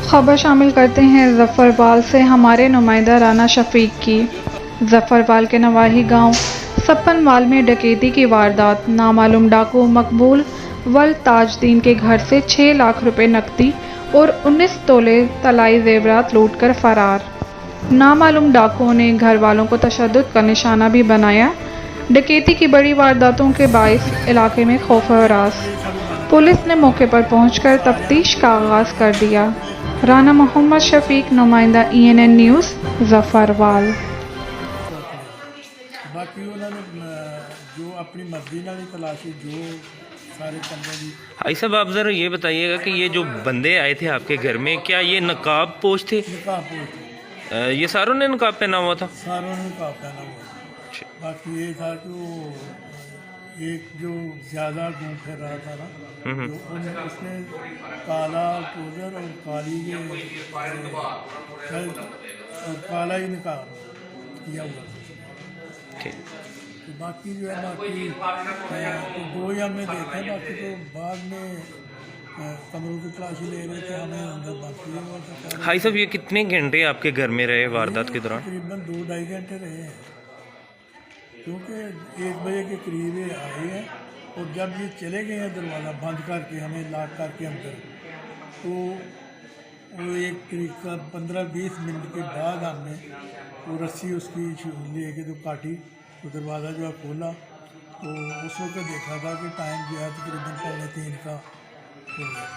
खबर शामिल करते हैं ज़फ़रवाल से हमारे नुमाइंदा राना शफीक की। ज़फ़रवाल के नवाही गांव सप्पनवाल में डकैती की वारदात। नामालूम डाकू मकबूल वल ताजदीन के घर से 6 लाख रुपए नकदी और 19 तोले तलाई जेवरात लूटकर फरार। नामालूम डाकुओं ने घर वालों को तशद्दुद का निशाना भी बनाया। डकैती की बड़ी वारदातों के बाइस इलाके में खौफ और रास। पुलिस ने मौके पर पहुंचकर तफ्तीश का आगाज कर दिया। राना मोहम्मद शफीक, नुमाइंदा ENN न्यूज़, ज़फ़रवाल। बाकी उन्होंने जो अपनी मर्जी नाल तलाशी जो सारे कमरे की। भाई साहब, आप ज़रा ये बताइएगा कि ये जो बंदे आए थे आपके घर में, क्या ये नकाब पोश थे? निकाह पोछ ये सारों ने नकाब पहना हुआ था? सारों ने निकाह पहना हुआ। बाकी ये था कि वो एक जो ज़्यादा घूम फिर रहा था ना, जो उसने काला ट्रोज़र और काली ये और काला ही निकाह किया हुआ था। ठीक। तो बाकी जो है बाकी तो दो ही हमने देखे, बाकी तो बाद में कमरों की तलाशी ले रहे थे, हमें अंदर बाकी हुआ था। भाई साहब, ये कितने घंटे आपके घर में रहे वारदात के दौरान? तकरीबन 2-2.5 घंटे रहे हैं, क्योंकि 1 बजे के करीब ये आए हैं और जब ये चले गए हैं दरवाज़ा बंद करके, हमें लॉक करके अंदर, तो वो एक करीब 15-20 मिनट के बाद हमने वो रस्सी उसकी ले के तो काटी, तो दरवाज़ा जो है खोला, तो उस वक्त देखा था कि टाइम जो है तकरीबन 2:45 का हो गया।